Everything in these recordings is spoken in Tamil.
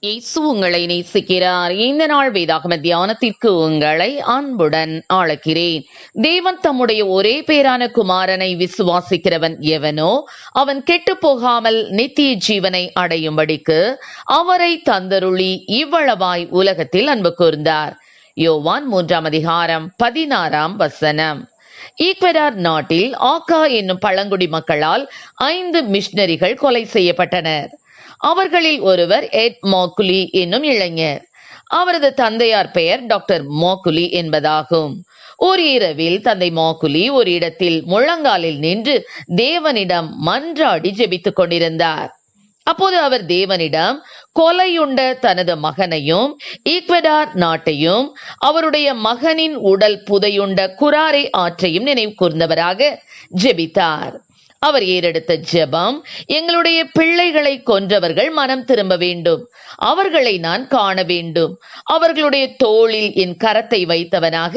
இயேசு உங்களை நேசிக்கிறார். இந்த நாள் வேதாகம தியானத்திற்கு உங்களை அன்புடன் அழைக்கிறேன். தேவன் தம்முடைய ஒரே பேரான குமாரனை விசுவாசிக்கிறவன் எவனோ அவன் கெட்டு போகாமல் நித்திய ஜீவனை அடையும்படிக்கு அவரை தந்தருளி இவ்வளவாய் உலகத்தில் அன்பு கூர்ந்தார். யோவான் 3:16 ஈக்வடார் நாட்டில் ஆக்கா என்னும் பழங்குடி மக்களால் 5 மிஷனரிகள் கொலை செய்யப்பட்டனர். அவர்களில் ஒருவர் எட் மோக்குலி என்னும் இளைஞர். அவரது தந்தையார் பெயர் டாக்டர் மோக்குலி என்பதாகும். ஒரு இரவில் தந்தை மோக்குலி ஒரு இடத்தில் முழங்காலில் நின்று தேவனிடம் மன்றாடி ஜெபித்துக் கொண்டிருந்தார். அப்போது அவர் தேவனிடம் கொலையுண்ட தனது மகனையும் ஈக்வடார் நாட்டையும் அவருடைய மகனின் உடல் புதையுண்ட குராரே ஆற்றையும் நினைவு கூர்ந்தவராக ஜெபித்தார். அவர் ஏறெடுத்த ஜெபம், எங்களுடைய பிள்ளைகளை கொன்றவர்கள் மனம் திரும்ப வேண்டும், அவர்களை நான் காண வேண்டும், அவர்களுடைய தோளில் என் கரத்தை வைத்தவனாக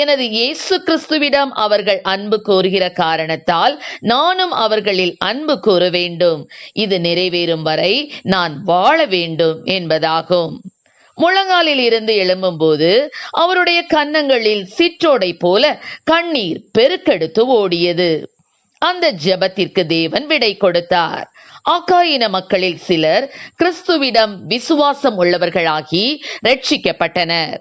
எனது இயேசு கிறிஸ்துவிடம் அவர்கள் அன்பு கோருகிற காரணத்தால் நானும் அவர்களில் அன்பு கூற வேண்டும், இது நிறைவேறும் வரை நான் வாழ வேண்டும் என்பதாகும். முழங்காலில் இருந்து எழும்பும் போது அவருடைய கன்னங்களில் சிற்றோடை போல கண்ணீர் பெருக்கெடுத்து ஓடியது. அந்த ஜெபத்திற்கு தேவன் விடை கொடுத்தார். ஆக்கா இன மக்களில் சிலர் கிறிஸ்துவிடம் விசுவாசம் உள்ளவர்களாகி ரட்சிக்கப்பட்டனர்.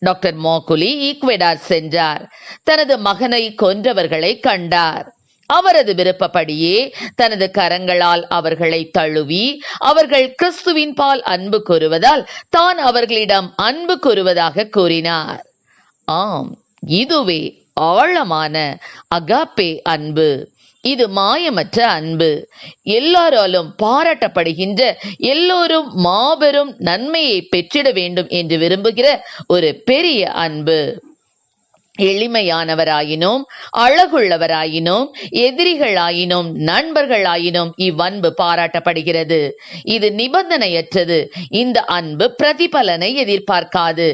டாக்டர் மோக்குலி ஈக்வடார் சென்றார். தனது மகனை கொன்றவர்களை கண்டார். அவரது விருப்பப்படியே தனது கரங்களால் அவர்களை தழுவி அவர்கள் கிறிஸ்துவின் பால் அன்பு கூறுவதால் தான் அவர்களிடம் அன்பு கூறுவதாக கூறினார். ஆம், இதுவே ஆழமான அகாப்பே அன்பு. இது மாயமற்ற அன்பு. எல்லாராலும் பாராட்டப்படுகின்ற, எல்லோரும் மாபெரும் நன்மையை பெற்றிட வேண்டும் என்று விரும்புகிற ஒரு பெரிய அன்பு. எளிமையானவராயினும் அழகுள்ளவராயினும் எதிரிகளாயினும் நண்பர்களாயினும் இவ்வன்பு பாராட்டப்படுகிறது. இது நிபந்தனையற்றது. இந்த அன்பு பிரதிபலனை எதிர்பார்க்காது.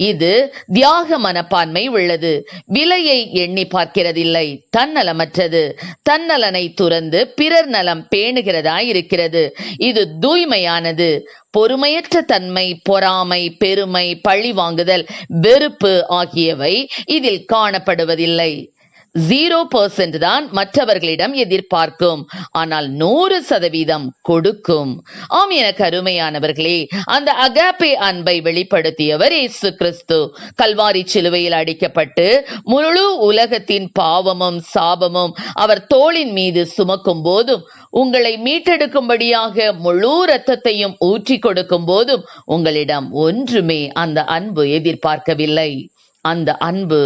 இது தியாக மனப்பான்மை உள்ளது. விலையை எண்ணி பார்க்கிறதில்லை. தன்னலமற்றது. தன்னலனை துறந்து பிறர் நலம் பேணுகிறதாய் இருக்கிறது. இது தூய்மையானது. பொறுமையற்ற தன்மை, பொறாமை, பெருமை, பழி வாங்குதல், வெறுப்பு ஆகியவை இதில் காணப்படுவதில்லை. 0% தான் மற்றவர்களிடம் எதிர்பார்க்கும், ஆனால் 100% கொடுக்கும். ஆம், எனக்கு அருமையானவர்களே, அந்த அகாப்பே அன்பை வெளிப்படுத்தியவர் இயேசு கிறிஸ்து. கல்வாரி சிலுவையில் அடிக்கப்பட்டு முழு உலகத்தின் பாவமும் சாபமும் அவர் தோளின் மீது சுமக்கும் போதும், உங்களை மீட்டெடுக்கும்படியாக முழு இரத்தத்தையும் ஊற்றி கொடுக்கும் போதும் உங்களிடம் ஒன்றுமே அந்த அன்பு எதிர்பார்க்கவில்லை. அந்த அன்பு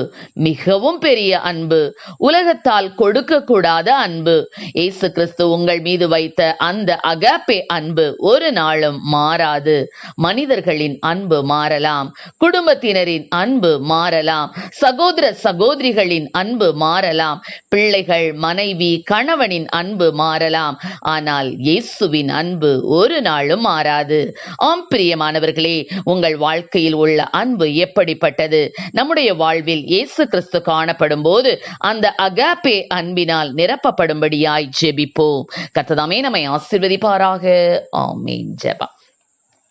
மிகவும் பெரிய அன்பு. உலகத்தால் கொடுக்க கூடாத அன்பு. இயேசு கிறிஸ்து உங்கள் மீது வைத்த அந்த அகாப்பே அன்பு ஒரு நாளும் மாறாது. மனிதர்களின் அன்பு மாறலாம், குடும்பத்தினரின் அன்பு மாறலாம், சகோதர சகோதரிகளின் அன்பு மாறலாம், பிள்ளைகள், மனைவி, கணவனின் அன்பு மாறலாம், ஆனால் இயேசுவின் அன்பு ஒரு நாளும் மாறாது. ஆம் பிரியமானவர்களே, உங்கள் வாழ்க்கையில் உள்ள அன்பு எப்படிப்பட்டது? நம்முடைய வாழ்வில் இயேசு கிறிஸ்து காணப்படும் போது அந்த அகாப்பே அன்பினால் நிரப்பப்படும்படியாய் ஜெபிப்போம். கர்த்தர் நம்மை ஆசீர்வதிப்பாராக. ஆமென். ஜெபம்.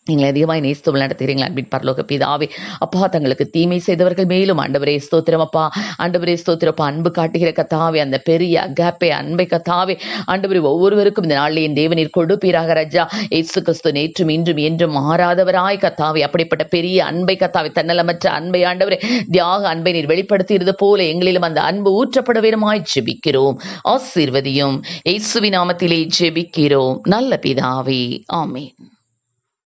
நீங்கள் அதிகமாய் நேசித்து நடத்துகிறீங்களா? அன்பின் பரலோக பிதாவே, அப்பா, தங்களுக்கு தீமை செய்தவர்கள் மேலும் ஆண்டவரே ஸ்தோத்திரம் அப்பா. ஆண்டவரே ஸ்தோத்திரப்பா, அன்பு காட்டுகிற கத்தாவே, அந்த பெரிய அகாப்பே அன்பை கத்தாவே ஆண்டவரே ஒவ்வொருவருக்கும் இந்த நாளில் என் தேவனீர் கொடுப்பீராக ராஜா. இயேசு கிறிஸ்து நேற்றும் இன்றும் என்றும் மாறாதவராய் கத்தாவே, அப்படிப்பட்ட பெரிய அன்பை கத்தாவே, தன்னலமற்ற அன்பை ஆண்டவரே, தியாக அன்பை நீர் வெளிப்படுத்தியது போல எங்களிலும் அந்த அன்பு ஊற்றப்பட வேண்டுமாய் ஜெபிக்கிறோம். ஆசீர்வதியும். இயேசுவின் நாமத்திலே ஜெபிக்கிறோம் நல்ல பிதாவே. ஆமென்.